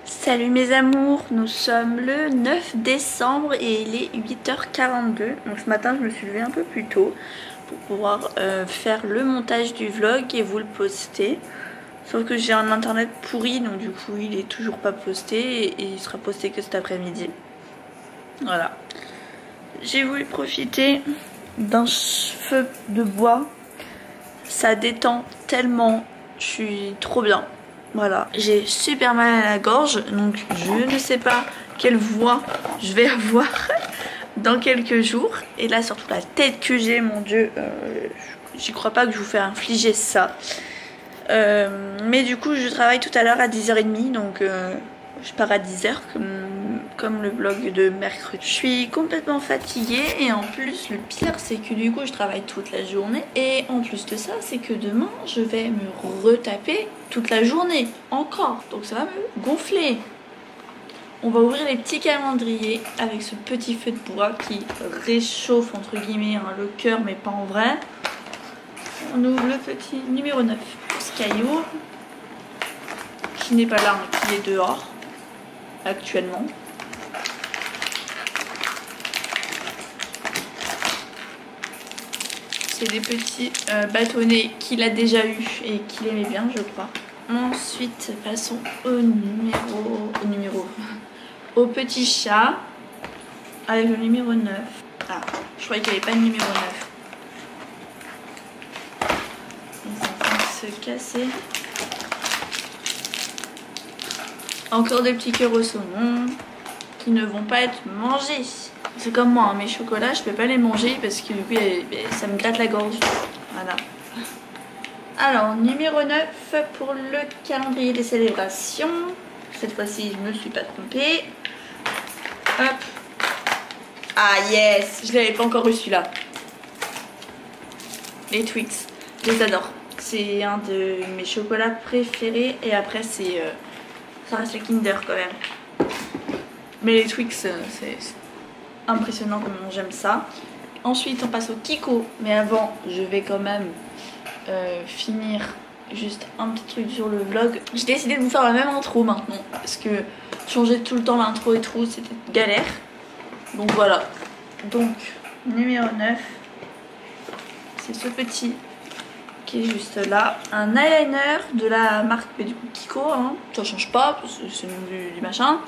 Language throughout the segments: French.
Salut mes amours, nous sommes le 9 décembre et il est 8h42. Donc ce matin je me suis levée un peu plus tôt pour pouvoir faire le montage du vlog et vous le poster. Sauf que j'ai un internet pourri, donc du coup il est toujours pas posté et il sera posté que cet après-midi. Voilà. J'ai voulu profiter d'un feu de bois. Ça détend tellement, je suis trop bien. Voilà, j'ai super mal à la gorge, donc je ne sais pas quelle voix je vais avoir dans quelques jours. Et là, surtout la tête que j'ai, mon Dieu, j'y crois pas que je vous fais infliger ça. Mais du coup, je travaille tout à l'heure à 10h30, donc je pars à 10h comme le vlog de mercredi. Je suis complètement fatiguée et en plus le pire c'est que du coup je travaille toute la journée et en plus de ça c'est que demain je vais me retaper toute la journée encore, donc ça va me gonfler. On va ouvrir les petits calendriers avec ce petit feu de bois qui réchauffe entre guillemets hein, le cœur mais pas en vrai. On ouvre le petit numéro 9 Skyou qui n'est pas là, hein, qui est dehors actuellement. C'est des petits bâtonnets qu'il a déjà eu et qu'il aimait bien, je crois. Ensuite, passons au petit chat avec le numéro 9. Ah, je croyais qu'il n'y avait pas de numéro 9. Ils sont en train de se casser. Encore des petits cœurs au saumon qui ne vont pas être mangés. C'est comme moi, hein, mes chocolats, je peux pas les manger parce que du coup, ça me gratte la gorge. Voilà. Alors, numéro 9 pour le calendrier des célébrations. Cette fois-ci, je me suis pas trompée. Hop. Ah yes, je l'avais pas encore reçu là. Les Twix, je les adore. C'est un de mes chocolats préférés et après, ça reste le Kinder quand même. Mais les Twix, c'est impressionnant comment j'aime ça. Ensuite on passe au Kiko, mais avant je vais quand même finir juste un petit truc sur le vlog. J'ai décidé de vous faire la même intro maintenant parce que changer tout le temps l'intro et tout c'était galère. Donc voilà. Donc numéro 9 c'est ce petit qui est juste là, un eyeliner de la marque du coup Kiko, hein. Ça change pas parce que c'est le nom du machin.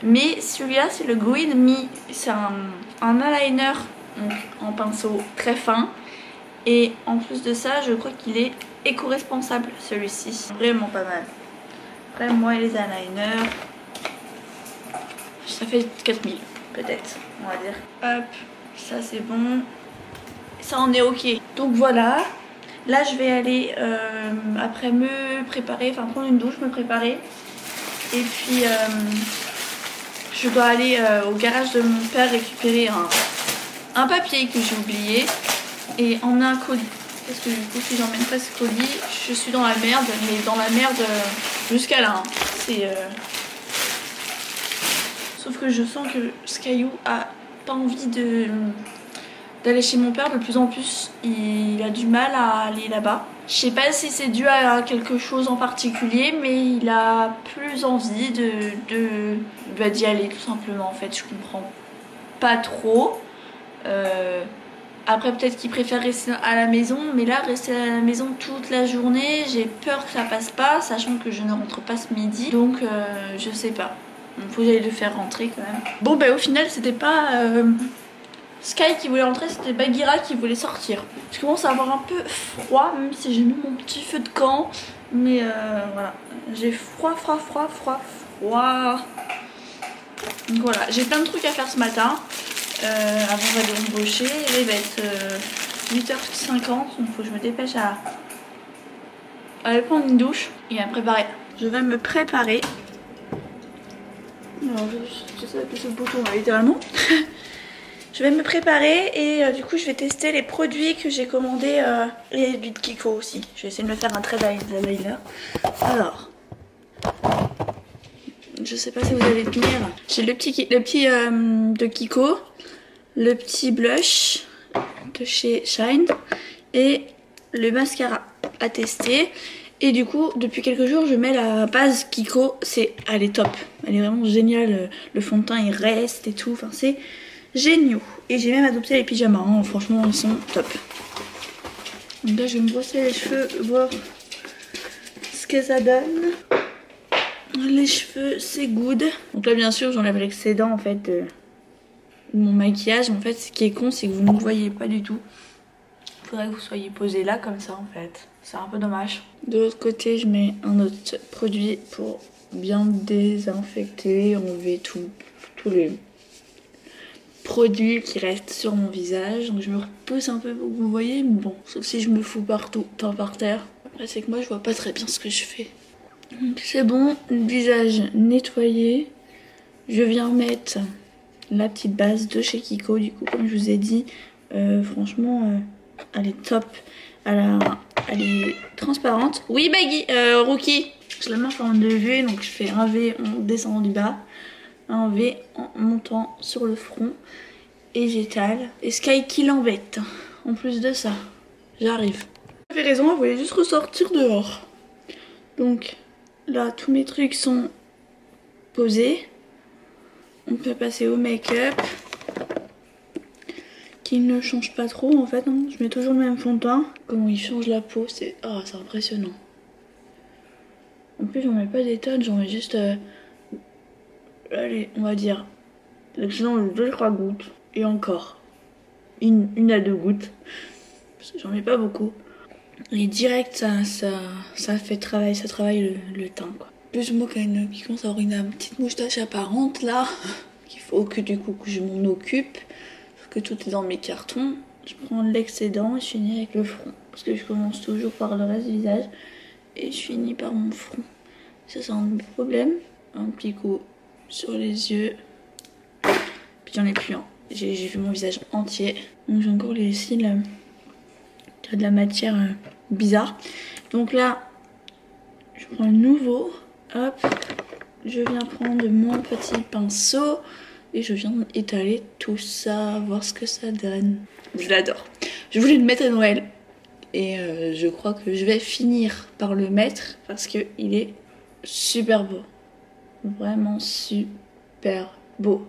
Mais celui-là c'est le Green Me, c'est un eyeliner donc, en pinceau très fin. Et en plus de ça je crois qu'il est éco-responsable celui-ci, vraiment pas mal. Après moi et les eyeliners, ça fait 4000 peut-être on va dire. Hop, ça c'est bon, ça en est ok. Donc voilà, là je vais aller après me préparer, enfin prendre une douche, me préparer. Et puis je dois aller au garage de mon père récupérer un papier que j'ai oublié et emmener un colis. Parce que du coup si j'emmène pas ce colis, je suis dans la merde, mais dans la merde jusqu'à là. Hein. Sauf que je sens que Skyou a pas envie d'aller chez mon père de plus en plus. Il a du mal à aller là-bas. Je sais pas si c'est dû à quelque chose en particulier, mais il a plus envie d'y aller tout simplement en fait. Je comprends pas trop. Après peut-être qu'il préfère rester à la maison, mais là rester à la maison toute la journée, j'ai peur que ça passe pas, sachant que je ne rentre pas ce midi. Donc je sais pas. Il faut que j'aille le faire rentrer quand même. Bon bah au final c'était pas Sky qui voulait rentrer, c'était Bagheera qui voulait sortir. Je commence à avoir un peu froid, même si j'ai mis mon petit feu de camp. Mais voilà, j'ai froid. Donc voilà, j'ai plein de trucs à faire ce matin. Avant d'aller embaucher. Et là il va être 8h50, donc il faut que je me dépêche à aller prendre une douche et à me préparer. Je vais me préparer. Alors, je sais appuyer sur le bouton littéralement. Je vais me préparer et du coup je vais tester les produits que j'ai commandés et du Kiko aussi. Je vais essayer de me faire un trait d'eyeliner. Alors, je sais pas si vous allez tenir. J'ai le petit de Kiko, le petit blush de chez Shine et le mascara à tester. Et du coup, depuis quelques jours, je mets la base Kiko. Elle est top. Elle est vraiment géniale. Le fond de teint, il reste et tout. Enfin, c'est génial. Et j'ai même adopté les pyjamas. Hein. Franchement, ils sont top. Donc là, je vais me brosser les cheveux, voir ce que ça donne. Les cheveux, c'est good. Donc là, bien sûr, j'enlève l'excédent en fait de mon maquillage. En fait, ce qui est con, c'est que vous ne me voyez pas du tout. Il faudrait que vous soyez posé là comme ça en fait. C'est un peu dommage. De l'autre côté, je mets un autre produit pour bien désinfecter, enlever tous les produits qui restent sur mon visage. Donc je me repousse un peu pour que vous voyez. Mais bon, sauf si je me fous partout, tant par terre. Après, c'est que moi, je vois pas très bien ce que je fais. Donc c'est bon, le visage nettoyé. Je viens mettre la petite base de chez Kiko. Du coup, comme je vous ai dit, franchement, elle est top. Elle est transparente. Oui, Baggy, Rookie. Je la mets en forme de V, donc je fais un V en descendant du bas, un V en montant sur le front et j'étale. Et Sky qui l'embête. En plus de ça, j'arrive. Vous avez raison, vous voulez juste ressortir dehors. Donc là, tous mes trucs sont posés. On peut passer au make-up. Il ne change pas trop en fait, hein. Je mets toujours le même fond de teint. Comment il change la peau, c'est impressionnant. En plus j'en mets pas des tonnes, j'en mets juste allez, on va dire sinon 2-3 gouttes. Et encore une à 2 gouttes. Parce que j'en mets pas beaucoup. Et direct ça fait travail, ça travaille le teint quoi. Plus moi qui commence à avoir une petite moustache apparente là. Qu'il faut que du coup que je m'en occupe. Que tout est dans mes cartons, je prends l'excédent et je finis avec le front parce que je commence toujours par le reste du visage et je finis par mon front. Ça c'est un problème. Un petit coup sur les yeux, puis j'en ai plus un. J'ai vu mon visage entier, donc j'ai encore les cils qui ont de la matière bizarre. Donc là je prends le nouveau, hop, je viens prendre mon petit pinceau et je viens étaler tout ça, voir ce que ça donne. Je l'adore. Je voulais le mettre à Noël. Et je crois que je vais finir par le mettre parce qu'il est super beau. Vraiment super beau.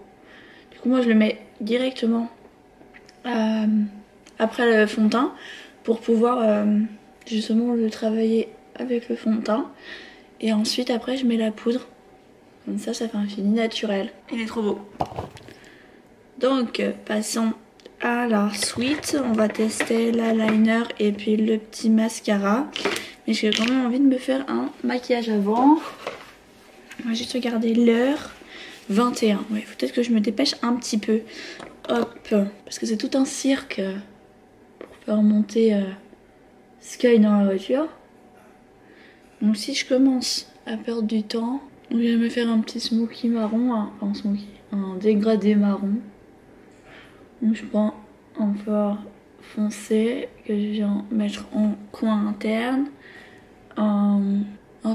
Du coup, moi, je le mets directement après le fond de teint pour pouvoir justement le travailler avec le fond de teint. Et ensuite, après, je mets la poudre. Comme ça fait un fini naturel. Il est trop beau. Donc, passons à la suite. On va tester l'eyeliner et puis le petit mascara. Mais j'ai quand même envie de me faire un maquillage avant. On va juste regarder l'heure. 21. Ouais, faut peut-être que je me dépêche un petit peu. Hop. Parce que c'est tout un cirque pour faire monter Sky dans la voiture. Donc si je commence à perdre du temps... Je vais me faire un petit smokey marron, un dégradé marron. Donc je prends un fard foncé que je viens mettre en coin interne. Un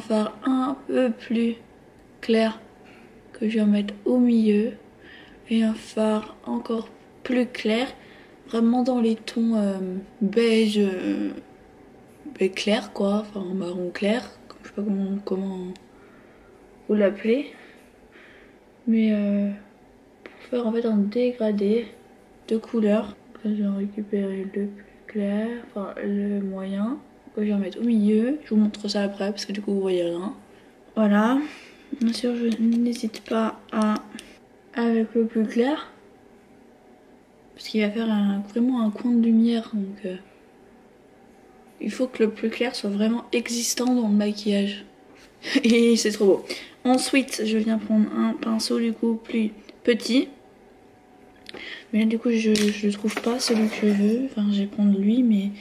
fard un peu plus clair que je viens mettre au milieu. Et un fard encore plus clair, vraiment dans les tons beige, clair quoi, enfin marron clair. Je sais pas comment vous l'appelez, mais pour faire en fait un dégradé de couleurs. Là je vais récupérer le plus clair, enfin le moyen, que je vais mettre au milieu. Je vous montre ça après parce que du coup vous voyez rien. Voilà, bien sûr je n'hésite pas avec le plus clair parce qu'il va faire vraiment un coin de lumière, donc il faut que le plus clair soit vraiment existant dans le maquillage. Et c'est trop beau. Ensuite, je viens prendre un pinceau du coup plus petit. Mais là du coup je ne trouve pas celui que je veux. Enfin je vais prendre lui mais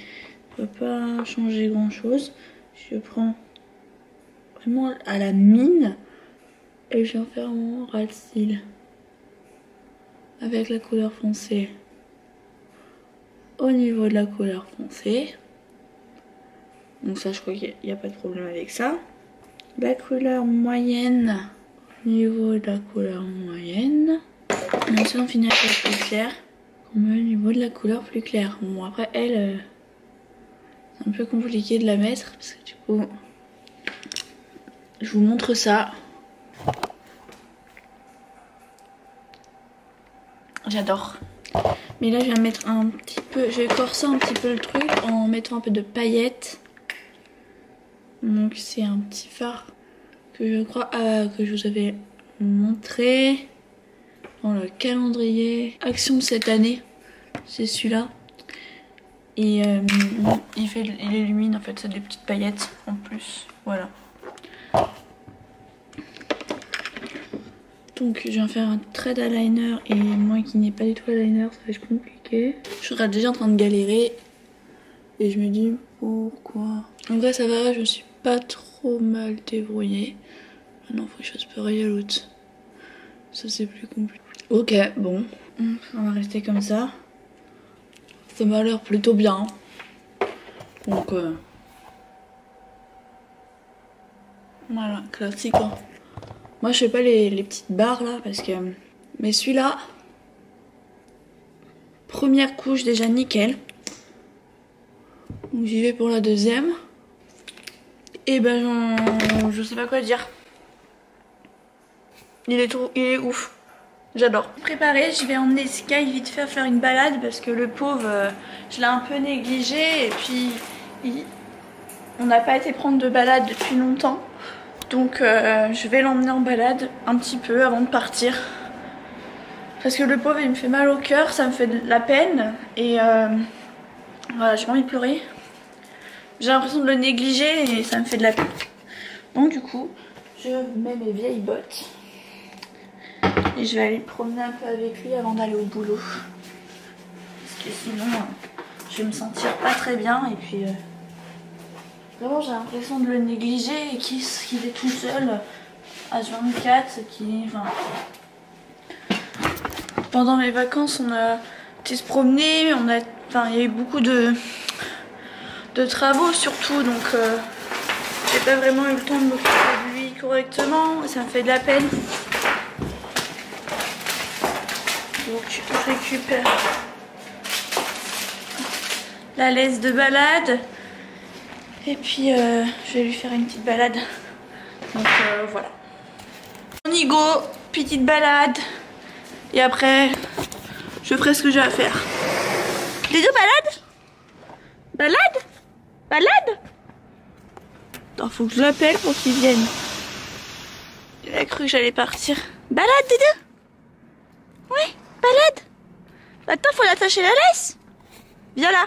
ça ne peut pas changer grand chose. Je prends vraiment à la mine et je viens faire mon ras de cils avec la couleur foncée au niveau de la couleur foncée. Donc ça je crois qu'il n'y a pas de problème avec ça. La couleur moyenne au niveau de la couleur moyenne. Et ensuite on finit avec la plus claire. On met au niveau de la couleur plus claire. Bon après elle, c'est un peu compliqué de la mettre parce que du coup Je vous montre ça. J'adore. Mais là je vais mettre un petit peu, je vais corser un petit peu le truc en mettant un peu de paillettes. Donc c'est un petit fard que je crois que je vous avais montré dans le calendrier action de cette année. C'est celui-là. Et il illumine en fait, c'est des petites paillettes en plus. Voilà. Donc je viens faire un trait eyeliner et moi qui n'ai pas du tout eyeliner, ça va être compliqué. Je serais déjà en train de galérer et je me dis pourquoi. En vrai ça va, je me suis pas trop mal débrouillée. Maintenant faut que je fasse pareil à l'autre. Ça c'est plus compliqué. Ok, bon, on va rester comme ça. Ça m'a l'air plutôt bien. Donc voilà, classique hein. Moi je fais pas les petites barres là parce que... Mais celui-là, première couche déjà nickel. Donc j'y vais pour la deuxième. Et ben je sais pas quoi dire. Il est ouf. J'adore. Préparé, je vais emmener Sky vite fait faire une balade parce que le pauvre, je l'ai un peu négligé et puis on n'a pas été prendre de balade depuis longtemps. Donc je vais l'emmener en balade un petit peu avant de partir. Parce que le pauvre il me fait mal au cœur, ça me fait de la peine. Et voilà, j'ai pas envie de pleurer. J'ai l'impression de le négliger et ça me fait de la peine. Donc du coup, je mets mes vieilles bottes. Et je vais aller me promener un peu avec lui avant d'aller au boulot. Parce que sinon, je vais me sentir pas très bien. Et puis, vraiment, j'ai l'impression de le négliger et qu'il est tout seul à 24. Pendant mes vacances, on a été se promener. Il y a eu beaucoup de travaux surtout. Donc, j'ai pas vraiment eu le temps de m'occuper de lui correctement. Et ça me fait de la peine. Donc je récupère la laisse de balade et puis je vais lui faire une petite balade. Donc voilà. On y go, petite balade et après je ferai ce que j'ai à faire. Les deux balades. Balade. Balade. Attends, faut que je l'appelle pour qu'il vienne. Il a cru que j'allais partir. Balade les deux. Oui. Balade. Attends, faut l'attacher la laisse. Viens là.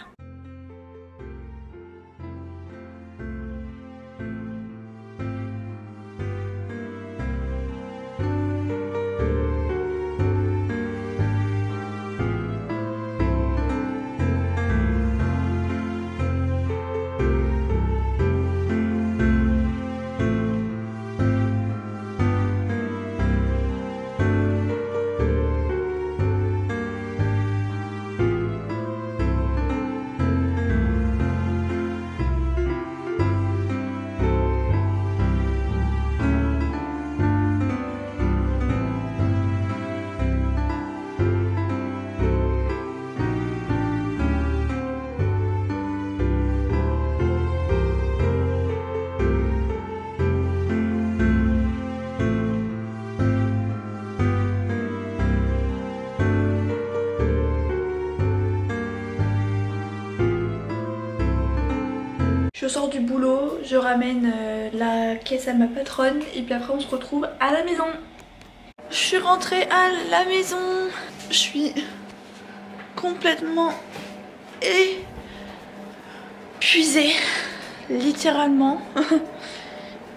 Je sors du boulot, je ramène la caisse à ma patronne et puis après on se retrouve à la maison. Je suis rentrée à la maison. Je suis complètement épuisée, littéralement.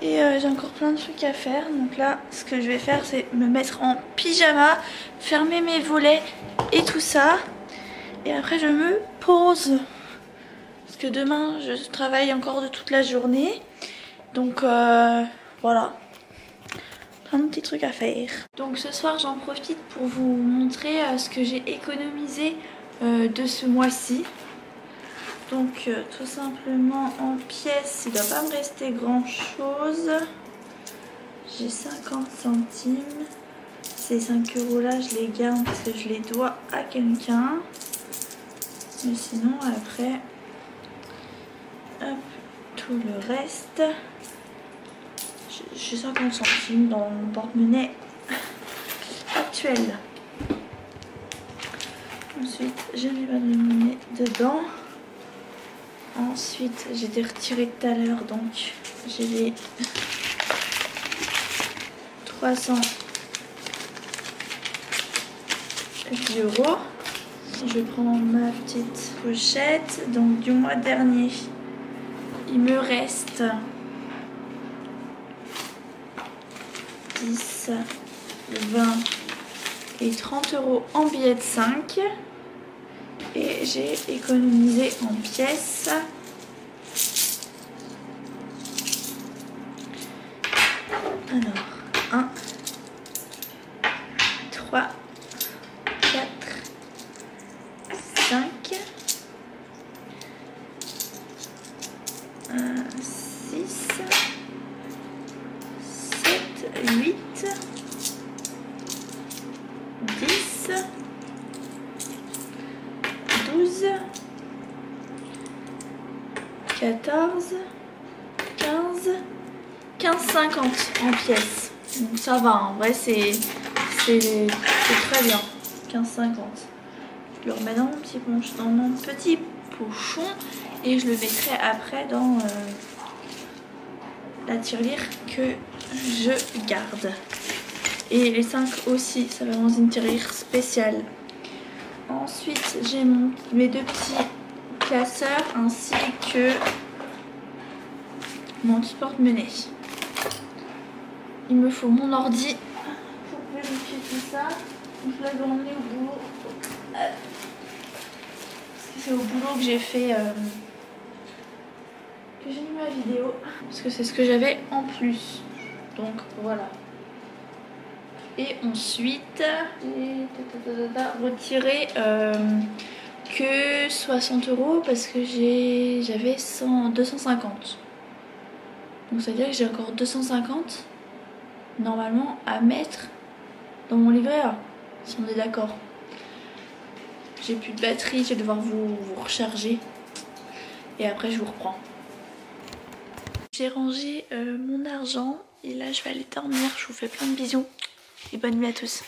Et j'ai encore plein de trucs à faire. Donc là, ce que je vais faire, c'est me mettre en pyjama, fermer mes volets et tout ça. Et après, je me pose. Parce que demain, je travaille encore de toute la journée. Donc voilà. Plein de petits trucs à faire. Donc ce soir, j'en profite pour vous montrer ce que j'ai économisé de ce mois-ci. Donc tout simplement en pièces, il ne doit pas me rester grand chose. J'ai 50 centimes. Ces 5 € là, je les garde parce que je les dois à quelqu'un. Mais sinon après, hop, tout le reste, j'ai j'ai 50 centimes dans mon porte-monnaie actuel. Ensuite, j'ai mis ma monnaie dedans. Ensuite, j'ai été retirée tout à l'heure, donc j'ai les 300 €. Je prends ma petite pochette. Donc du mois dernier, il me reste 10, 20 et 30 € en billets de 5. Et j'ai économisé en pièces. Alors, 1, 3, 4, 5, 6, 7, 8, 10, 12, 14, 15, 15,50 en pièces. Donc ça va, en vrai c'est très bien. 15,50. Je le remets dans mon petit pochon et je le mettrai après dans la tirelire que je garde. Et les 5 aussi, ça va dans une tirelire spéciale. Ensuite, j'ai mes 2 petits classeurs ainsi que mon petit porte-monnaie. Il me faut mon ordi pour vérifier tout ça. Je l'avais emmené au boulot. Parce que c'est au boulot que j'ai fait que j'ai mis ma vidéo. Parce que c'est ce que j'avais en plus. Donc voilà. Et ensuite, j'ai retiré que 60 € parce que j'avais 250. Donc ça veut dire que j'ai encore 250 normalement à mettre dans mon livret A, si on est d'accord. J'ai plus de batterie, je vais devoir vous recharger et après je vous reprends. J'ai rangé mon argent et là je vais aller dormir. Je vous fais plein de bisous et bonne nuit à tous.